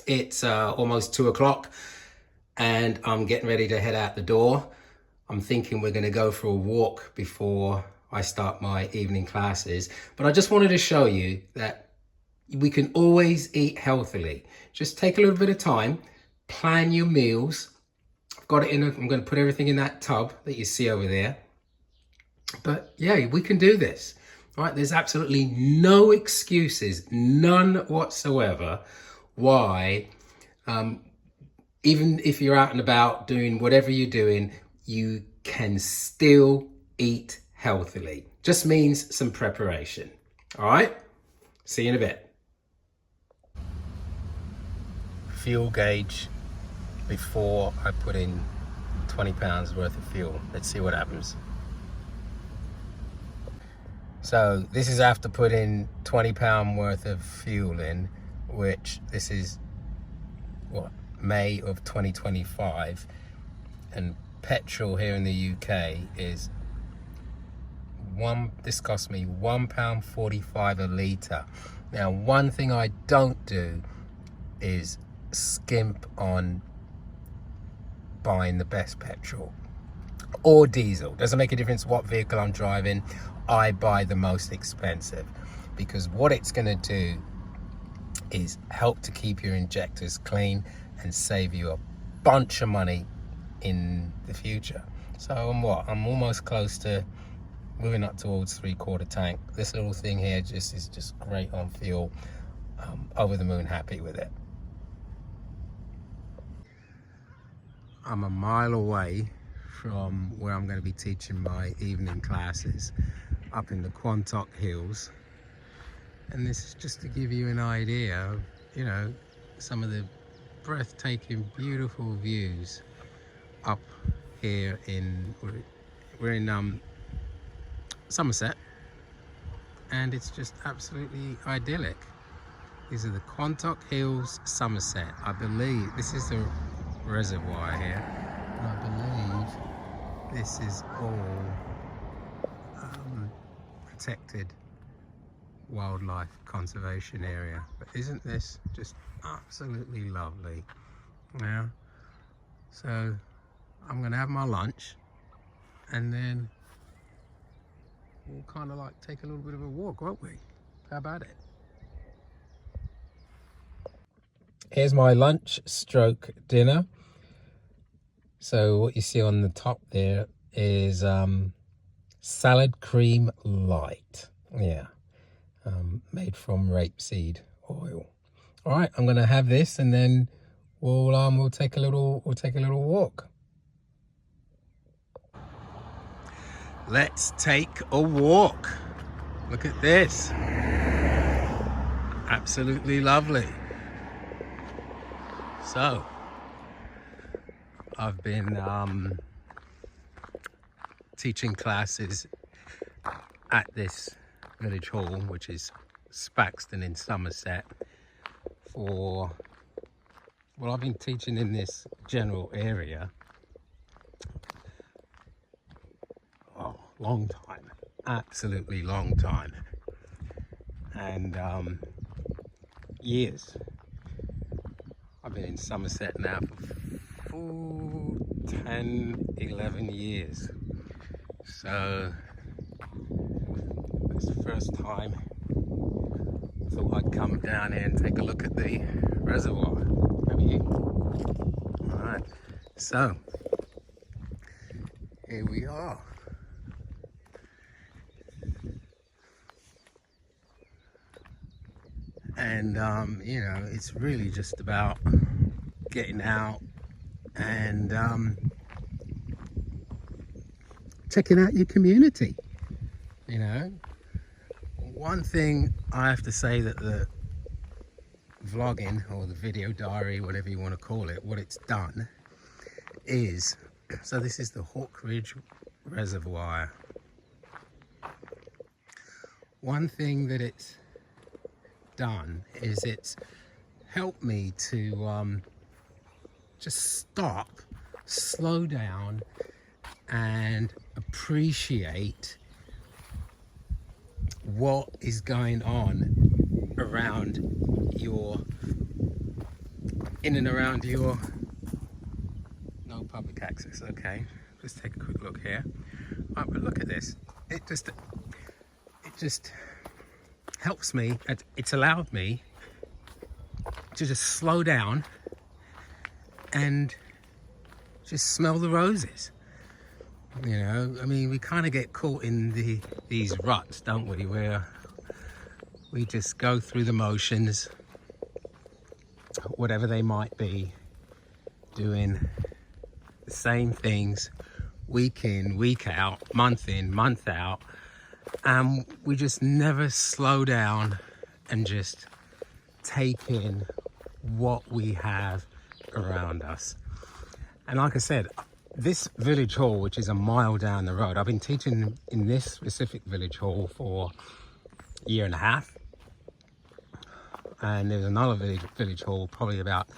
It's almost 2 o'clock and I'm getting ready to head out the door. I'm thinking we're going to go for a walk before I start my evening classes. But I just wanted to show you that we can always eat healthily. Just take a little bit of time, plan your meals. I've got it in, I'm going to put everything in that tub that you see over there. But yeah, we can do this. All right, there's absolutely no excuses, none whatsoever, why even if you're out and about doing whatever you're doing, you can still eat healthily. Just means some preparation. All right, see you in a bit. Fuel gauge before I put in 20 pounds worth of fuel. Let's see what happens. So this is after putting 20 pound worth of fuel in, which this is what, May of 2025, and petrol here in the UK is this cost me £1.45 a litre. Now, one thing I don't do is skimp on buying the best petrol or diesel. Doesn't make a difference what vehicle I'm driving. I buy the most expensive, because what it's going to do is help to keep your injectors clean and save you a bunch of money in the future. So I'm almost close to moving up towards 3/4 tank. This little thing here is just great on fuel. Over the moon happy with it. I'm a mile away from where I'm going to be teaching my evening classes, up in the Quantock Hills. And this is just to give you an idea of, you know, some of the breathtaking, beautiful views up here we're in Somerset, and it's just absolutely idyllic. These are the Quantock Hills, Somerset. I believe this is the reservoir here, and I believe this is all protected wildlife conservation area. But isn't this just absolutely lovely? Yeah. So I'm gonna have my lunch and then we'll kind of like take a little bit of a walk, won't we? How about it? Here's my lunch stroke dinner. So what you see on the top there is salad cream light. Yeah. Made from rapeseed oil. All right, I'm gonna have this and then we'll take a little walk. Let's take a walk. Look at this. Absolutely lovely. So I've been teaching classes at this village hall, which is Spaxton in Somerset, I've been teaching in this general area long time, absolutely long time, and years. I've been in Somerset now for 10-11 years, so it's the first time I thought I'd come down here and take a look at the reservoir. Have you? All right, so here we are. And you know, it's really just about getting out and checking out your community. You know, one thing I have to say that the vlogging or the video diary, whatever you want to call it, what it's done is, so this is the Hawridge Reservoir. One thing that it's done is it's helped me to just stop, slow down and appreciate what is going on around your in and around your, no public access. Okay, let's take a quick look here. Right, but look at this. It just helps me. It's allowed me to just slow down and just smell the roses. You know, I mean, we kind of get caught in these ruts, don't we, where we just go through the motions, whatever they might be, doing the same things week in, week out, month in, month out, and we just never slow down and just take in what we have around us. And like I said, this village hall, which is a mile down the road, I've been teaching in this specific village hall for a year and a half, and there's another village hall probably about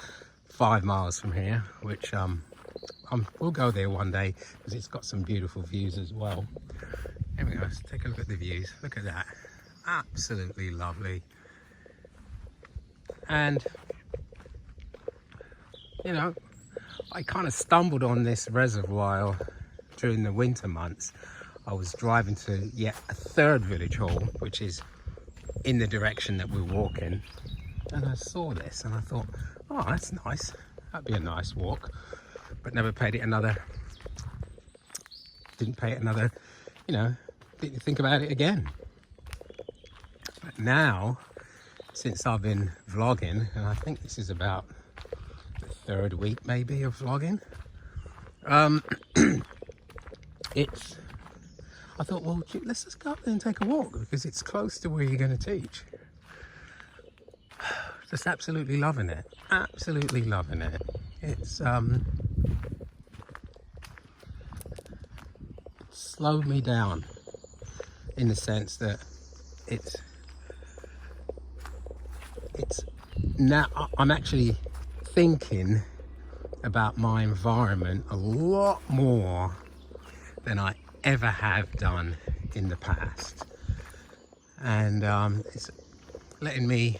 5 miles from here, which we'll go there one day because it's got some beautiful views as well. Here we go, let's take a look at the views. Look at that, absolutely lovely. And you know, I kind of stumbled on this reservoir during the winter months. I was driving to yet a third village hall, which is in the direction that we're walking, and I saw this and I thought, oh, that's nice, that'd be a nice walk, but never paid it another, didn't pay it another, you know, didn't think about it again. But now, since I've been vlogging, and I think this is about the third week maybe of vlogging, I thought, well, let's just go up there and take a walk because it's close to where you're going to teach. Just absolutely loving it, absolutely loving it. It's slowed me down in the sense that it's now I'm actually thinking about my environment a lot more than I ever have done in the past, and it's letting me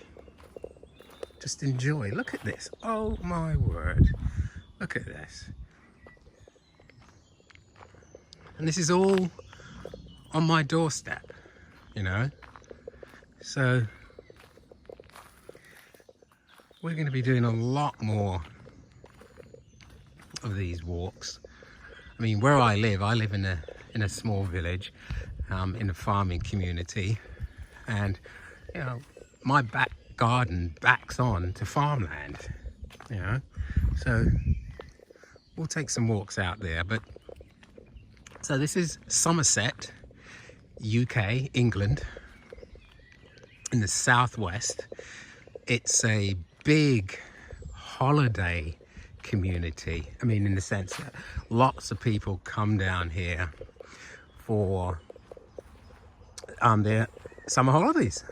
just enjoy. Look at this, oh my word, look at this. And this is all on my doorstep, you know, so we're going to be doing a lot more of these walks. I mean, where I live in a small village, in a farming community, and you know, my back garden backs on to farmland, you know, so we'll take some walks out there. But so this is Somerset, UK, England, in the southwest. It's a big holiday community. I mean, in the sense that lots of people come down here for their summer holidays.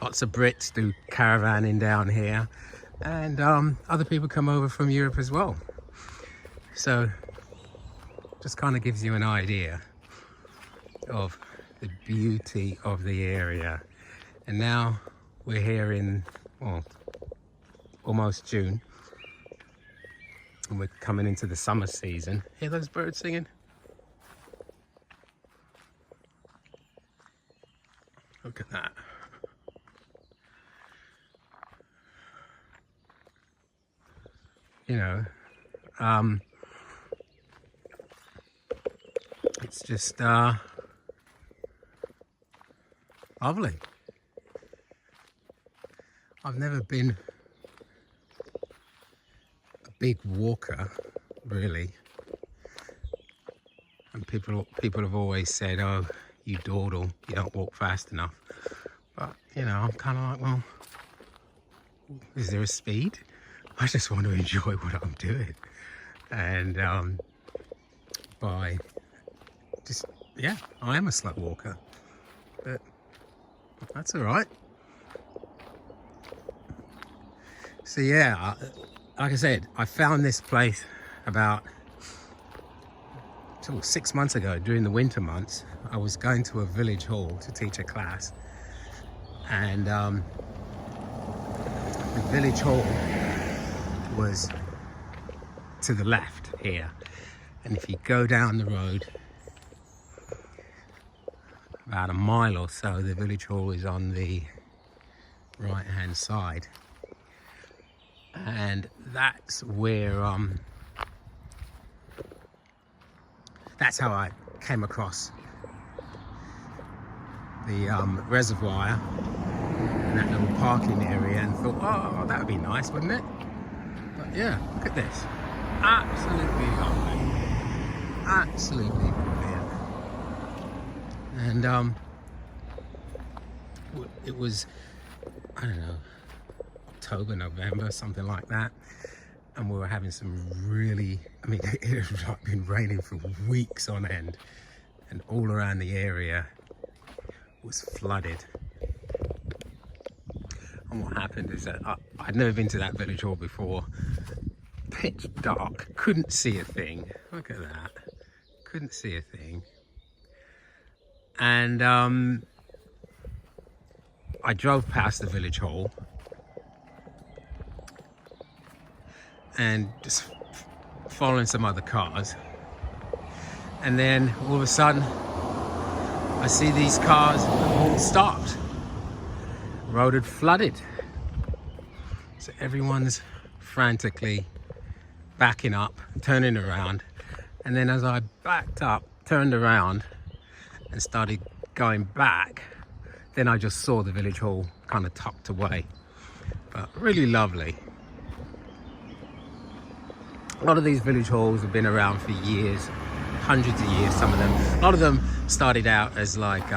Lots of Brits do caravanning down here, and other people come over from Europe as well. So just kind of gives you an idea of the beauty of the area. And now we're here in, well, almost June, and we're coming into the summer season. Hear those birds singing? Look at that. You know, it's just lovely. I've never been a big walker, really, and people have always said, oh, you dawdle, you don't walk fast enough. But you know, I'm kind of like, well, is there a speed? I just want to enjoy what I'm doing, and by just, yeah, I am a slow walker, but that's all right. So yeah, like I said, I found this place about 6 months ago during the winter months. I was going to a village hall to teach a class, and the village hall was to the left here, and if you go down the road about a mile or so, the village hall is on the right hand side, and that's where that's how I came across the reservoir and that little parking area, and thought, oh, that would be nice, wouldn't it? But yeah, look at this. Absolutely lovely. Absolutely brilliant. And it was, I don't know, October, November, something like that. And we were having some really, I mean, it had like been raining for weeks on end, and all around the area was flooded. And what happened is that I'd never been to that village hall before. Pitch dark, couldn't see a thing. Look at that, couldn't see a thing. And I drove past the village hall and just following some other cars, and then all of a sudden I see these cars all stopped. Road had flooded, so everyone's frantically backing up, turning around, and then as I backed up, turned around and started going back, then I just saw the village hall kind of tucked away. But really lovely. A lot of these village halls have been around for years, hundreds of years, some of them. A lot of them started out as like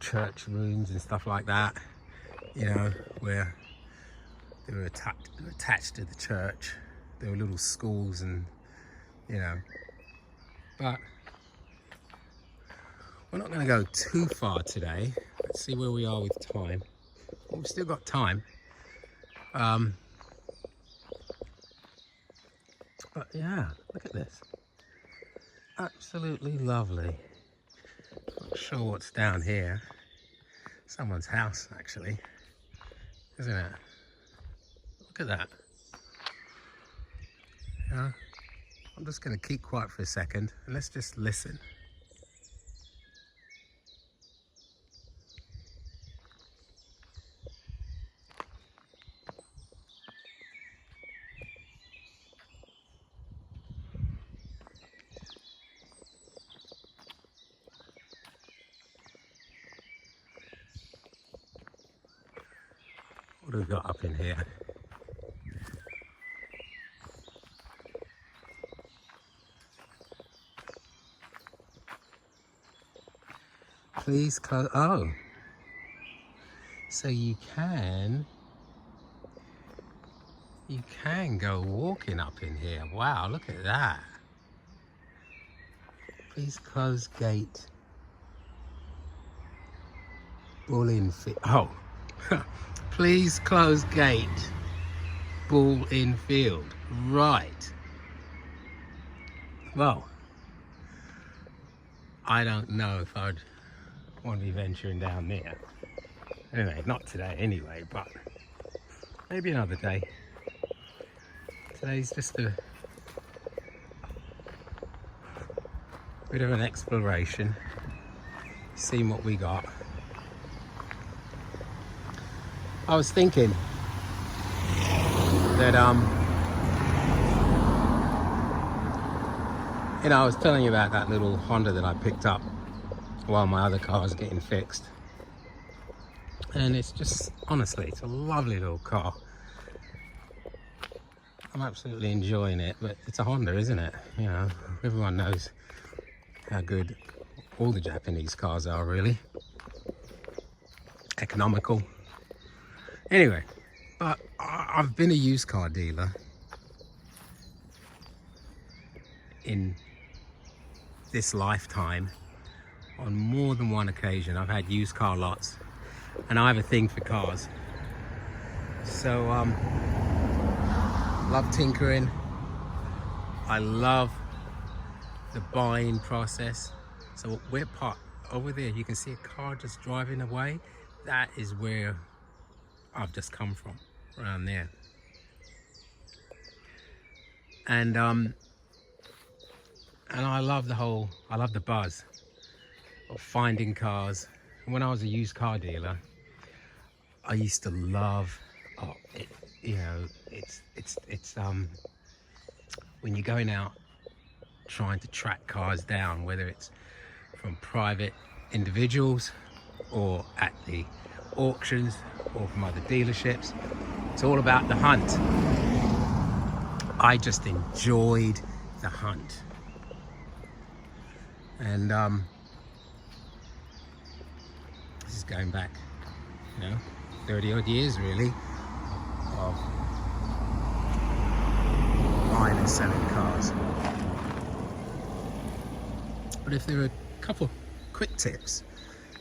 church rooms and stuff like that, you know, where they were attached to the church. There were little schools, and you know, but we're not going to go too far today. Let's see where we are with time. Well, we've still got time, but yeah, look at this, absolutely lovely. Not sure what's down here. Someone's house, actually, isn't it? Look at that. Yeah, I'm just going to keep quiet for a second and let's just listen. What have we got up in here? Please close. Oh, so you can go walking up in here. Wow, look at that. Please close gate. Bull in field. Oh, please close gate. Bull in field. Right. Well, I don't know if I'd want to be venturing down there. Anyway, not today anyway, but maybe another day. Today's just a bit of an exploration, seeing what we got. I was thinking that you know, I was telling you about that little Honda that I picked up while my other car was getting fixed, and it's just, honestly, it's a lovely little car. I'm absolutely enjoying it, but it's a Honda, isn't it? You know, everyone knows how good all the Japanese cars are, really. Economical. Anyway, but I've been a used car dealer in this lifetime on more than one occasion. I've had used car lots, and I have a thing for cars. So love tinkering. I love the buying process. So we're parked over there. You can see a car just driving away. that is where I've just come from, around there. And I love the buzz of finding cars. And when I was a used car dealer, I used to love, it's when you're going out trying to track cars down, whether it's from private individuals or at the auctions or from other dealerships, it's all about the hunt. I just enjoyed the hunt. And this is going back, 30 odd years really of buying and selling cars. But if there are a couple quick tips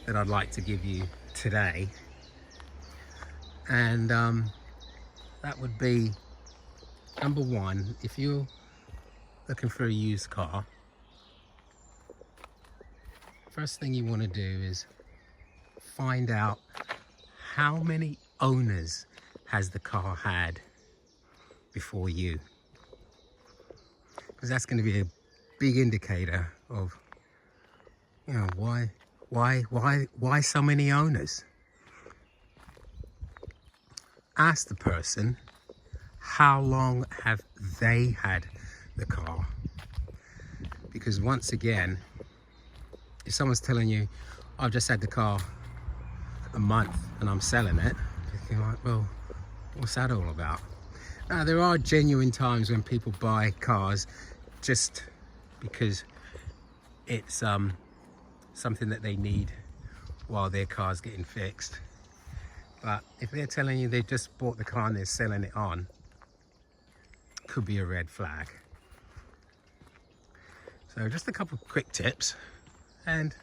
that I'd like to give you today, and that would be, number one, if you're looking for a used car, first thing you want to do is find out how many owners has the car had before you, because that's going to be a big indicator of why so many owners. Ask the person, how long have they had the car? Because once again, if someone's telling you, I've just had the car a month and I'm selling it, you're like, well, what's that all about? Now, there are genuine times when people buy cars just because it's something that they need while their car's getting fixed. But if they're telling you they just bought the car and they're selling it on, could be a red flag. So just a couple of quick tips. And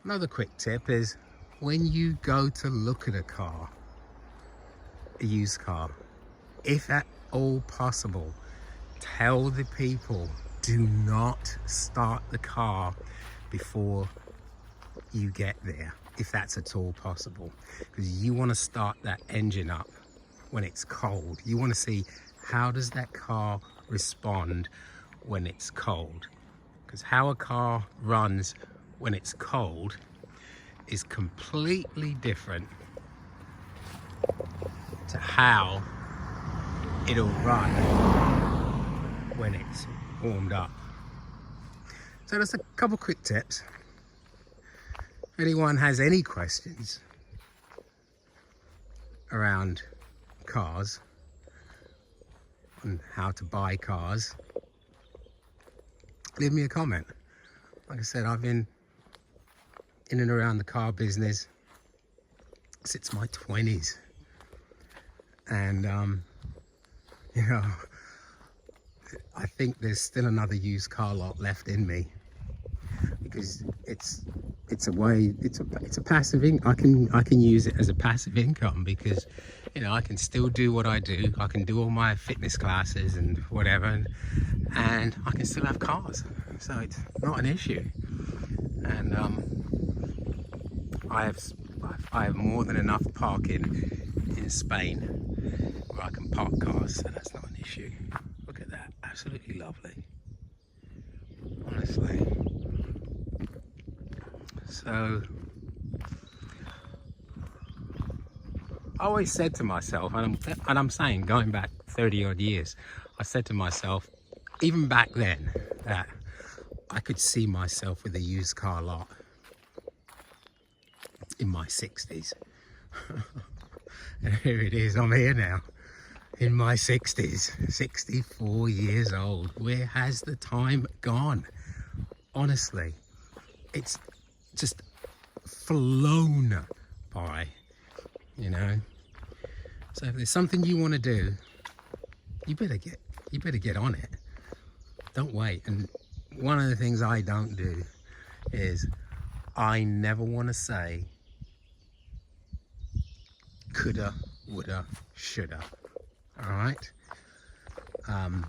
another quick tip is, when you go to look at a car, a used car, if at all possible, tell the people, do not start the car before you get there, if that's at all possible, because you want to start that engine up when it's cold. You want to see, how does that car respond when it's cold? Because how a car runs when it's cold is completely different to how it'll run when it's warmed up. So that's a couple quick tips. If anyone has any questions around cars and how to buy cars, leave me a comment. Like I said, I've been in and around the car business since my 20s. And, I think there's still another used car lot left in me, because it's a passive income. I can use it as a passive income, because I can still do what I do. I can do all my fitness classes and whatever, and I can still have cars, so it's not an issue. And I have more than enough parking in Spain where I can park cars, so that's not an issue. Look at that, absolutely lovely, honestly. So I always said to myself, and I'm saying, going back 30 odd years, I said to myself, even back then, that I could see myself with a used car lot in my 60s. And here it is, I'm here now, in my 60s, 64 years old. Where has the time gone? Honestly, it's just flown by, So if there's something you want to do, you better get on it. Don't wait. And one of the things I don't do is, I never want to say coulda, woulda, shoulda. All right. I'm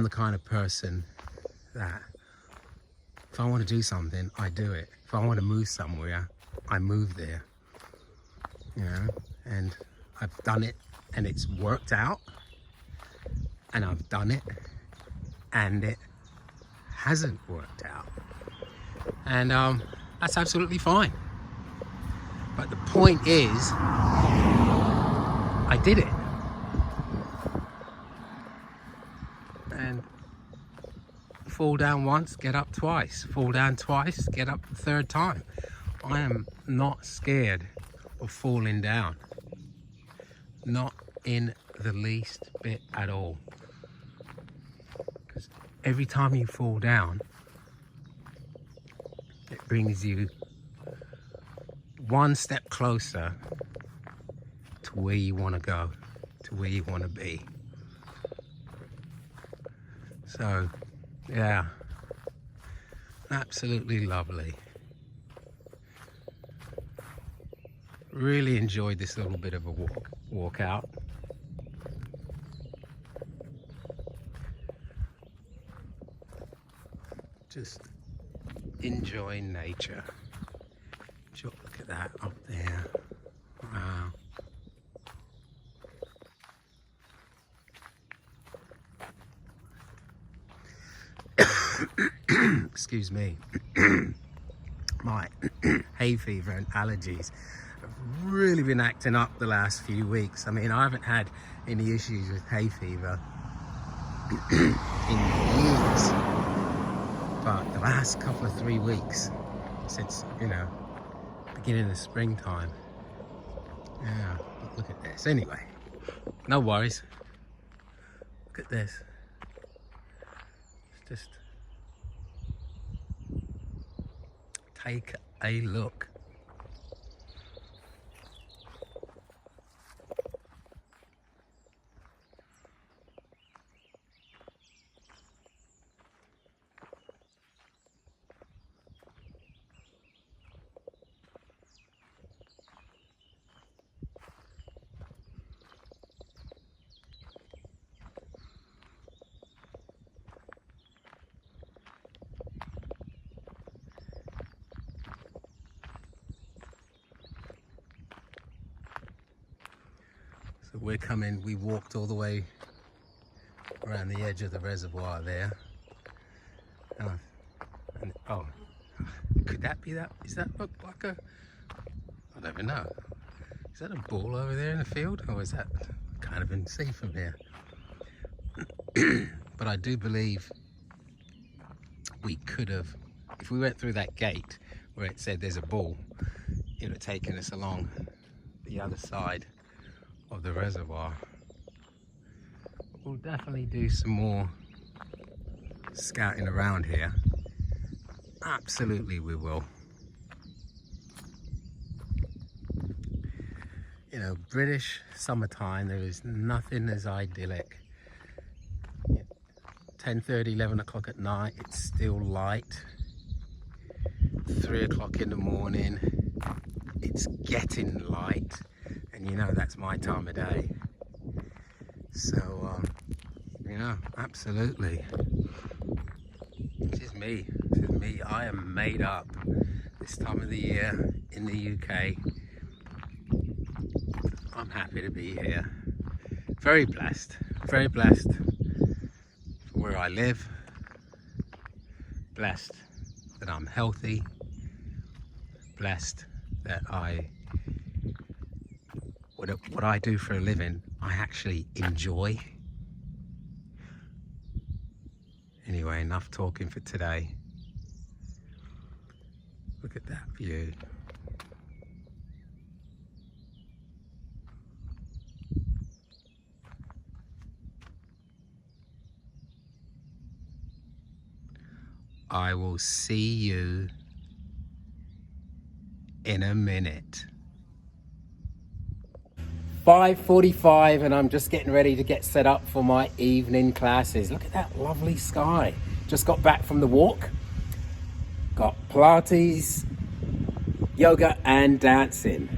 the kind of person that If I want to do something, I do it. If I want to move somewhere, I move there. You know, and I've done it and it's worked out, and I've done it and it hasn't worked out, and that's absolutely fine. But the point is, I did it. And fall down once, get up twice. Fall down twice, get up the third time. I am not scared of falling down. Not in the least bit at all. Because every time you fall down, it brings you one step closer to where you want to go, to where you want to be. So, yeah, absolutely lovely. Really enjoyed this little bit of a walk out. Just enjoying nature. Look at that up there. Wow. Excuse me. My hay fever and allergies have really been acting up the last few weeks. I mean, I haven't had any issues with hay fever in years, but the last couple of 3 weeks, since, you know, beginning of springtime, yeah, look at this. Anyway, no worries. Look at this. It's just take a look. So we walked all the way around the edge of the reservoir there. Oh, could that be that? Does that look like a, I don't even know. Is that a bull over there in the field? Or is that, I can't even see from here. But I do believe we could have, if we went through that gate where it said there's a bull, it would have taken us along the other side of the reservoir. We'll definitely do some more scouting around here. Absolutely we will. You know, British summertime, there is nothing as idyllic. 10:30, 11 o'clock at night, it's still light. 3 o'clock in the morning, it's getting light. And you know, that's my time of day. So, you know, absolutely. This is me. This is me. I am made up this time of the year in the UK. I'm happy to be here. Very blessed for where I live. Blessed that I'm healthy. Blessed that what I do for a living, I actually enjoy. Anyway, enough talking for today. Look at that view. I will see you in a minute. 5:45 and I'm just getting ready to get set up for my evening classes. Look at that lovely sky. Just got back from the walk. Got Pilates, yoga and dancing.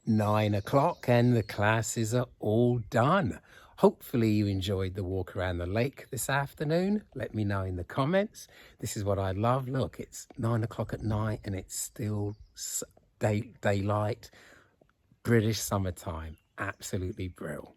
9 o'clock and the classes are all done. Hopefully you enjoyed the walk around the lake this afternoon. Let me know in the comments. This is what I love. Look, it's 9 o'clock at night and it's still daylight. British summertime. Absolutely brilliant.